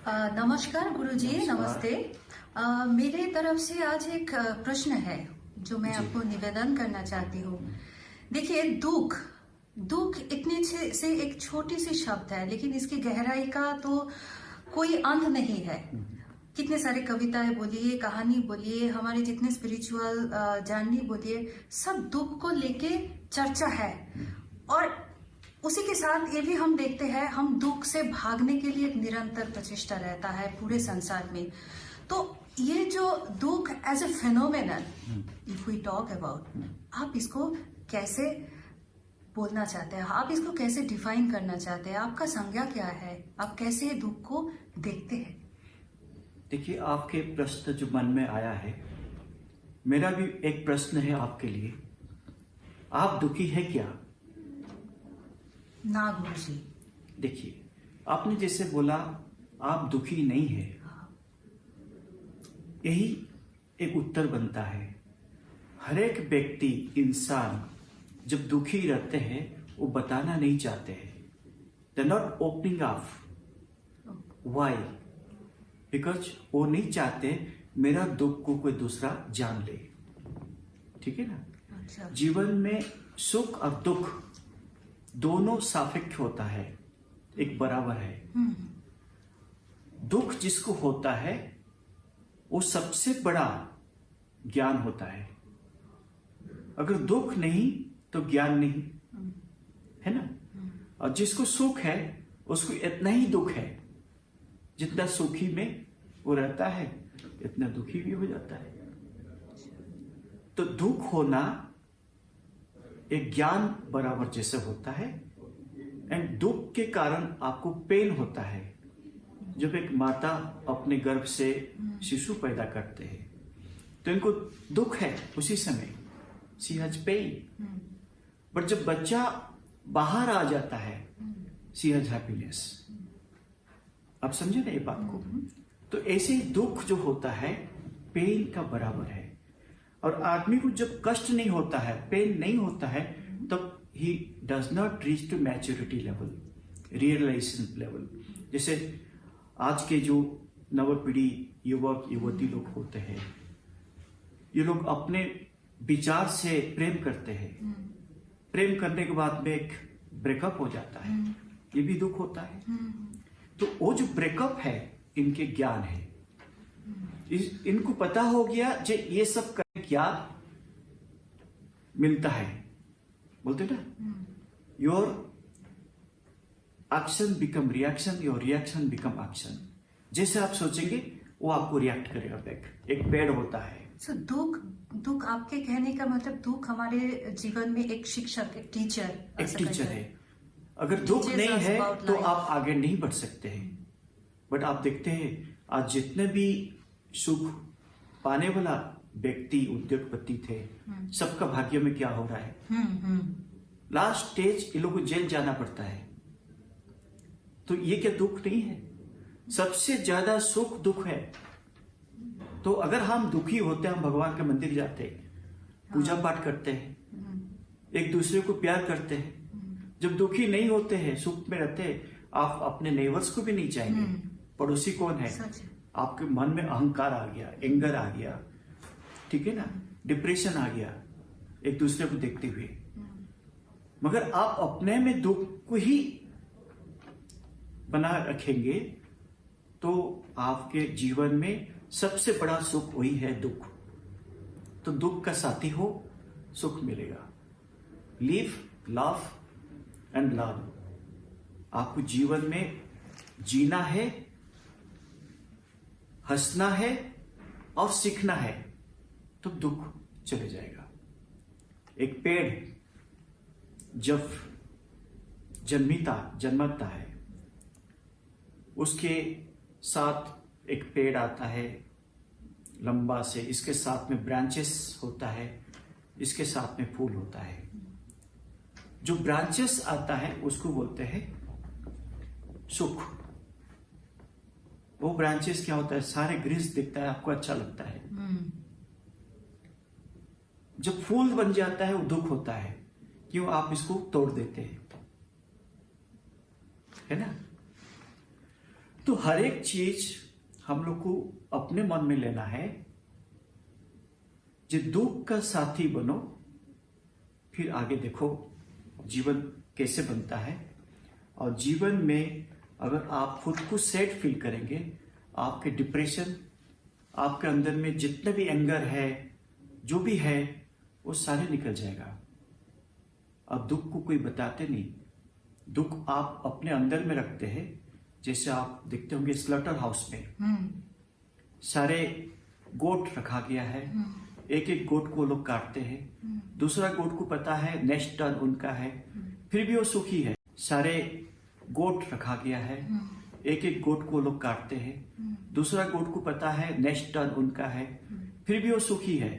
नमस्कार गुरुजी, नमस्ते। मेरे तरफ से आज एक प्रश्न है जो मैं आपको निवेदन करना चाहती हूँ। देखिए, दुख दुख इतने से एक छोटी सी शब्द है, लेकिन इसकी गहराई का तो कोई अंत नहीं है। कितने सारे कविताएं बोलिए, कहानी बोलिए, हमारे जितने स्पिरिचुअल जर्नी बोलिए, सब दुख को लेके चर्चा है। और उसी के साथ ये भी हम देखते हैं, हम दुख से भागने के लिए एक निरंतर प्रचेष्टा रहता है पूरे संसार में। तो ये जो दुख as a phenomenon, if we talk about, आप इसको कैसे बोलना चाहते हैं? आप इसको कैसे डिफाइन करना चाहते हैं? आपका संज्ञा क्या है? आप कैसे दुख को देखते हैं? देखिए, आपके प्रश्न जो मन में आया है, मेरा भी एक प्रश्न है आपके लिए। आप दुखी है क्या? ना गुरुजी। देखिए, आपने जैसे बोला आप दुखी नहीं है, यही एक उत्तर बनता है। हर एक व्यक्ति, इंसान जब दुखी रहते हैं वो बताना नहीं चाहते हैं। They are not opening up. Why? Because वो नहीं चाहते मेरा दुख को कोई दूसरा जान ले। ठीक है ना? अच्छा। जीवन में सुख और दुख दोनों सापेक्ष होता है, एक बराबर है। दुख जिसको होता है वो सबसे बड़ा ज्ञान होता है। अगर दुख नहीं तो ज्ञान नहीं, है ना? और जिसको सुख है उसको इतना ही दुख है, जितना सुखी में वो रहता है इतना दुखी भी हो जाता है। तो दुख होना एक ज्ञान बराबर जैसे होता है। एंड दुख के कारण आपको पेन होता है। जब एक माता अपने गर्भ से शिशु पैदा करते हैं तो इनको दुख है उसी समय, शी हैज पेन। बट जब बच्चा बाहर आ जाता है, शी हैज हैप्पीनेस। आप समझे ना ये बात को? तो ऐसे दुख जो होता है पेन का बराबर है। और आदमी को जब कष्ट नहीं होता है, पेन नहीं होता है, तब ही does not reach to maturity level, realization level. जैसे आज के जो नवपीढ़ी युवक युवती लोग होते हैं, ये लोग अपने विचार से प्रेम करते हैं। प्रेम करने के बाद में एक ब्रेकअप हो जाता है, ये भी दुख होता है। तो वो जो ब्रेकअप है इनके ज्ञान है। इनको पता हो गया जो ये सब करने क्या मिलता है। बोलते ना, your action become reaction, your reaction become action. जैसे आप सोचेंगे वो आपको रिएक्ट करेगा बैक। एक पेड़ होता है। दुख आपके कहने का मतलब दुख हमारे जीवन में एक शिक्षक, एक टीचर है। अगर दुख नहीं है तो आप आगे नहीं बढ़ सकते हैं। बट आप देखते हैं आज जितने भी सुख पाने वाला व्यक्ति, उद्योगपति थे, सबका भाग्य में क्या हो रहा है? लास्ट स्टेज इन लोगों को जेल जाना पड़ता है। तो ये क्या दुख नहीं है? सबसे ज्यादा सुख दुख है। तो अगर हम दुखी होते हैं, हम भगवान के मंदिर जाते हैं, पूजा पाठ करते हैं, एक दूसरे को प्यार करते हैं। जब दुखी नहीं होते हैं, सुख में रहते हैं, आप अपने नेबर्स को भी नहीं चाहेंगे। पड़ोसी कौन है? आपके मन में अहंकार आ गया, एंगर आ गया, ठीक है ना, डिप्रेशन आ गया एक दूसरे को देखते हुए। मगर आप अपने में दुख को ही बना रखेंगे तो आपके जीवन में सबसे बड़ा सुख वही है, दुख। तो दुख का साथी हो, सुख मिलेगा। Live, love and learn. आपको जीवन में जीना है, हंसना है और सीखना है, तो दुख चले जाएगा। एक पेड़ जब जन्मता है, उसके साथ एक पेड़ आता है लंबा से, इसके साथ में ब्रांचेस होता है, इसके साथ में फूल होता है। जो ब्रांचेस आता है उसको बोलते हैं सुख। वो ब्रांचेस क्या होता है? सारे ग्रीस दिखता है, आपको अच्छा लगता है। जब फूल बन जाता है वो दुख होता है, क्यों? आप इसको तोड़ देते हैं, है ना? तो हर एक चीज हम लोग को अपने मन में लेना है। जो दुख का साथी बनो, फिर आगे देखो जीवन कैसे बनता है। और जीवन में अगर आप खुद को सैड फील करेंगे, आपके डिप्रेशन, आपके अंदर में जितने भी एंगर है, जो भी है, वो सारे निकल जाएगा। अब दुख को कोई बताते नहीं, दुख आप अपने अंदर में रखते हैं। जैसे आप देखते होंगे स्लॉटर हाउस में सारे गोट रखा गया है, एक एक गोट को लोग काटते हैं, दूसरा गोट को पता है नेक्स्ट टर्न उनका है, फिर भी वो सुखी है। सारे गोट रखा गया है, एक एक गोट को लोग काटते हैं, दूसरा गोट को पता है नेक्स्ट टर्न उनका है, फिर भी वो सुखी है।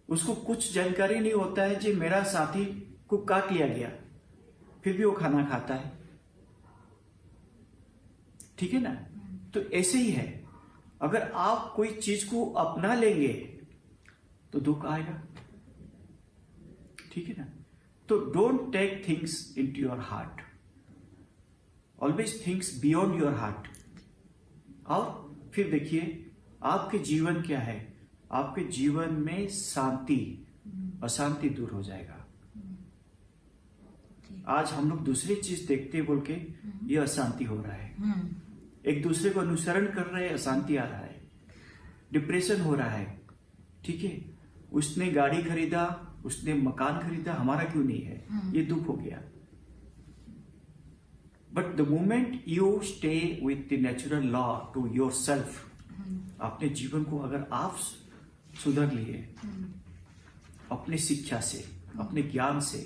उसको कुछ जानकारी नहीं होता है कि मेरा साथी को काट लिया गया, फिर भी वो खाना खाता है। ठीक है ना? तो ऐसे ही है, अगर आप कोई चीज को अपना लेंगे तो दुख आएगा। ठीक है ना? तो don't take things into your heart, always thinks beyond your heart. और फिर देखिए आपके जीवन क्या है, आपके जीवन में शांति, अशांति दूर हो जाएगा। आज हम लोग दूसरी चीज देखते बोल के ये अशांति हो रहा है, एक दूसरे को अनुसरण कर रहे हैं, अशांति आ रहा है, डिप्रेशन हो रहा है। ठीक है, उसने गाड़ी खरीदा, उसने मकान खरीदा, हमारा क्यों नहीं है, ये दुख हो गया। But the moment you stay with the natural law to yourself, अपने जीवन को अगर आप सुधर लिए अपने शिक्षा से, अपने ज्ञान से,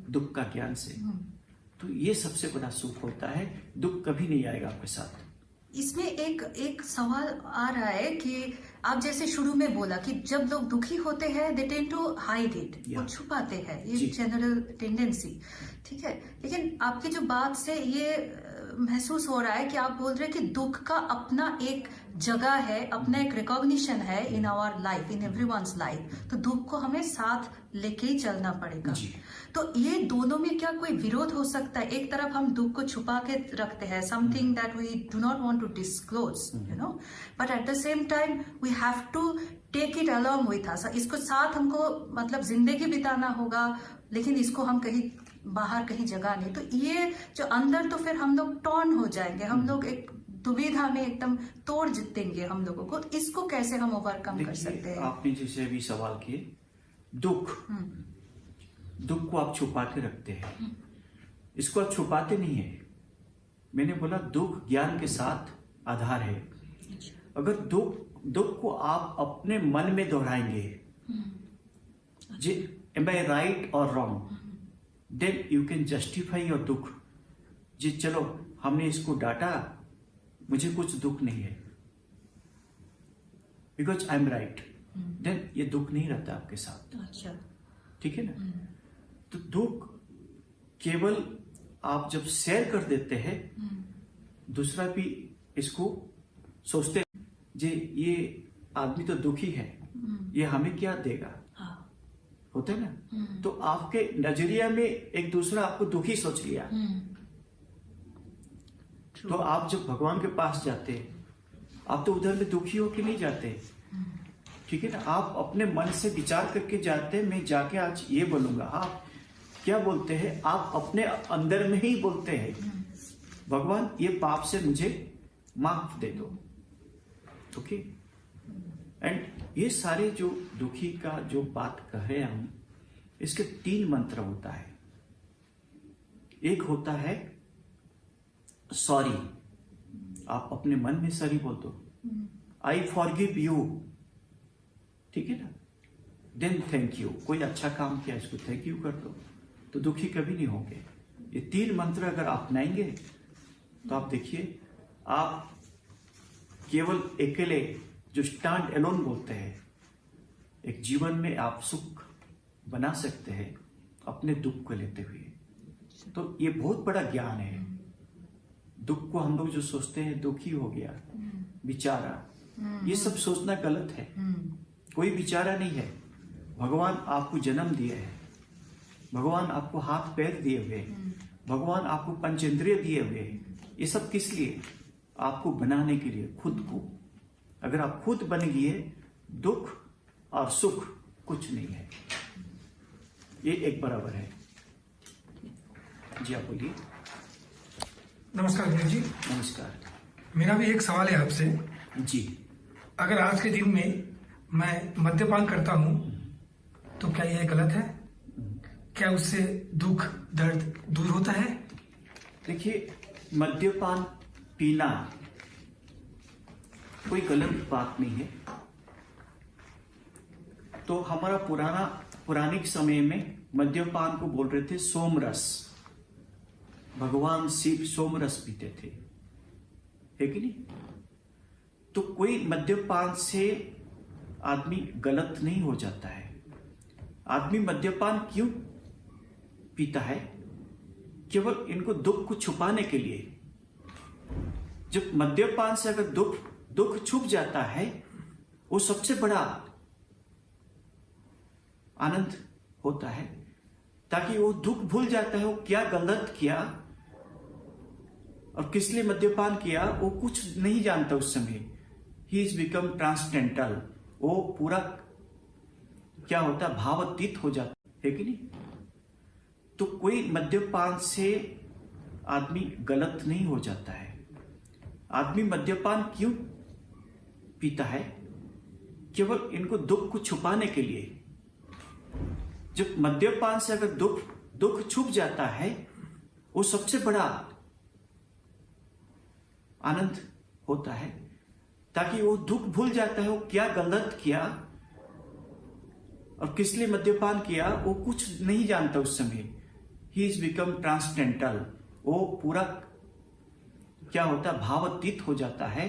दुख का ज्ञान से, तो ये सबसे बड़ा सुख होता है। दुख कभी नहीं आएगा आपके साथ। इसमें एक सवाल आ रहा है कि आप जैसे शुरू में बोला कि जब लोग दुखी होते हैं they tend to hide it, वो छुपाते हैं, ये जनरल टेंडेंसी। ठीक है, लेकिन आपकी जो बात से ये महसूस हो रहा है कि आप बोल रहे हैं कि दुख का अपना एक जगह है, अपना एक रिकॉग्निशन है in our life, in everyone's life. तो दुख को हमें साथ लेके ही चलना पड़ेगा। तो ये दोनों में क्या कोई विरोध हो सकता है? एक तरफ हम दुख को छुपा के रखते हैं, something that we do not want to disclose, you know, but at the same time we have to take it along with us. इसको साथ हमको मतलब जिंदगी बिताना होगा, लेकिन इसको हम कहीं बाहर कहीं जगह नहीं। तो ये जो अंदर, तो फिर हम लोग टॉर्न हो जाएंगे, हम लोग एक दुविधा में एकदम तोड़ देंगे हम लोगों को। इसको कैसे हम ओवरकम कर सकते हैं? आपने जैसे अभी सवाल किए, दुख दुख को आप छुपा के रखते हैं, इसको आप छुपाते नहीं है। मैंने बोला दुख ज्ञान के साथ आधार है। अगर दुख को आप अपने मन में दोहराएंगे, जी एम आई राइट और wrong, then you can justify your दुख। जी चलो हमने इसको डांटा, मुझे कुछ दुख नहीं है because I am right, then ये दुख नहीं रहता आपके साथ। अच्छा, ठीक है ना? तो दुख केवल आप जब शेयर कर देते हैं, दूसरा भी इसको सोचते हैं जी ये आदमी तो दुखी है, ये हमें क्या देगा, होता है ना? तो आपके नजरिया में एक दूसरा आपको दुखी सोच लिया। तो आप जब भगवान के पास जाते, आप तो उधर में दुखी होके नहीं जाते। ठीक है ना? आप अपने मन से विचार करके जाते, मैं जाके आज ये बोलूंगा। आप क्या बोलते हैं? आप अपने अंदर में ही बोलते हैं, भगवान ये पाप से मुझे माफ दे दो। ओके, एंड ये सारे जो दुखी का जो बात कह रहे हैं हम, इसके 3 मंत्र होता है। एक होता है सॉरी, आप अपने मन में सॉरी बोल दो, आई फॉरगिव यू। ठीक है ना? देन थैंक यू, कोई अच्छा काम किया इसको थैंक यू कर दो, तो दुखी कभी नहीं होंगे। ये 3 मंत्र अगर अपनाएंगे तो आप देखिए, आप केवल अकेले जो स्टैंड एलोन बोलते हैं, एक जीवन में आप सुख बना सकते हैं अपने दुख को लेते हुए। तो ये बहुत बड़ा ज्ञान है। दुख को हम लोग जो सोचते हैं दुखी हो गया बेचारा, ये सब सोचना गलत है। कोई बेचारा नहीं है। भगवान आपको जन्म दिए है, भगवान आपको हाथ पैर दिए हुए हैं, भगवान आपको पंचेंद्रिय दिए हुए हैं। ये सब किस लिए? आपको बनाने के लिए खुद को। अगर आप खुद बन गए, दुख और सुख कुछ नहीं है, ये एक बराबर है। जी आप बोलिए। नमस्कार गुरु जी। नमस्कार। मेरा भी एक सवाल है आपसे। जी। अगर आज के दिन में मैं मद्यपान करता हूँ तो क्या यह गलत है? क्या उससे दुख दर्द दूर होता है? देखिए, मद्यपान पीना कोई गलत बात नहीं है। तो हमारा पुरानिक समय में मद्यपान को बोल रहे थे सोमरस। भगवान शिव सोमरस पीते थे, है कि नहीं? तो कोई मद्यपान से आदमी गलत नहीं हो जाता है। आदमी मद्यपान क्यों पीता है? केवल इनको दुख को छुपाने के लिए। जब मद्यपान से अगर दुख छुप जाता है, वो सबसे बड़ा आनंद होता है, ताकि वो दुख भूल जाता है वो क्या गलत किया और किस लिए मद्यपान किया, वो कुछ नहीं जानता उस समय। He is become transcendental. वो पूरा क्या होता है, भावातीत हो जाता है कि नहीं? तो कोई मद्यपान से आदमी गलत नहीं हो जाता है। आदमी मद्यपान क्यों पीता है? केवल इनको दुख को छुपाने के लिए। जब मद्यपान से अगर दुख छुप जाता है, वो सबसे बड़ा आनंद होता है, ताकि वो दुख भूल जाता है वो क्या गलत किया और किस लिए मद्यपान किया, वो कुछ नहीं जानता उस समय। He is become transcendental. वो पूरा क्या होता है, भावातीत हो जाता है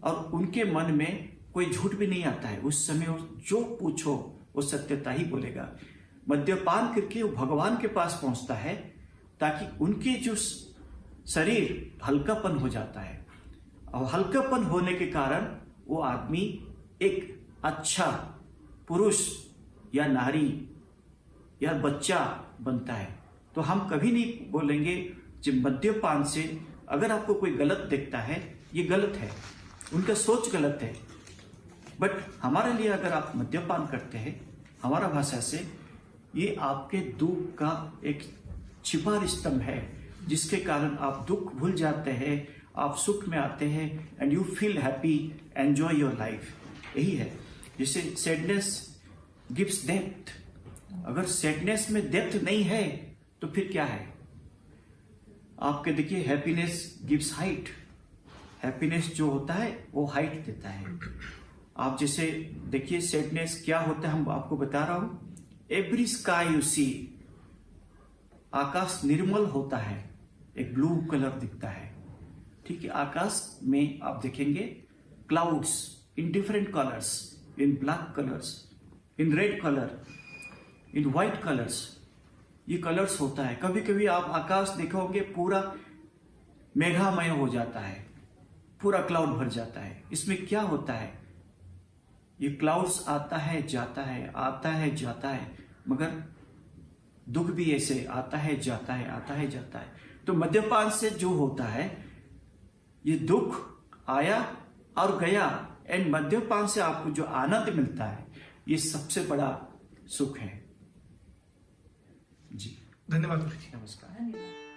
और उनके मन में कोई झूठ भी नहीं आता है। उस समय वो जो पूछो वो सत्यता ही बोलेगा। मद्यपान करके वो भगवान के पास पहुंचता है, ताकि उनके जो शरीर हल्कापन हो जाता है, और हल्कापन होने के कारण वो आदमी एक अच्छा पुरुष या नारी या बच्चा बनता है। तो हम कभी नहीं बोलेंगे कि मद्यपान से अगर आपको कोई गलत देखता है, ये गलत है, उनका सोच गलत है। बट हमारे लिए अगर आप मद्यपान करते हैं, हमारा भाषा से ये आपके दुख का एक छिपा स्तंभ है, जिसके कारण आप दुख भूल जाते हैं, आप सुख में आते हैं and you feel happy, enjoy your life. यही है। जैसे सैडनेस गिव्स डेप्थ। अगर सैडनेस में डेप्थ नहीं है तो फिर क्या है? आपके देखिए, हैप्पीनेस गिव्स हाइट। हैप्पीनेस जो होता है वो हाइट देता है। आप जैसे देखिए, सैडनेस क्या होता है हम आपको बता रहा हूं। एवरी स्काई यू सी, आकाश निर्मल होता है, एक ब्लू कलर दिखता है, ठीक है? आकाश में आप देखेंगे clouds in different colours, in black colours, in red colour, in white colours, ये कलर्स होता है। कभी कभी आप आकाश देखोगे पूरा मेघामय हो जाता है, पूरा क्लाउड भर जाता है। इसमें क्या होता है? ये क्लाउड्स आता है जाता है, आता है जाता है, मगर दुख भी ऐसे आता है जाता है, आता है जाता है। तो मद्यपान से जो होता है, ये दुख आया और गया, एंड मद्यपान से आपको जो आनंद मिलता है, ये सबसे बड़ा सुख है। जी धन्यवाद गुरु जी। नमस्कार। धन्यवाद।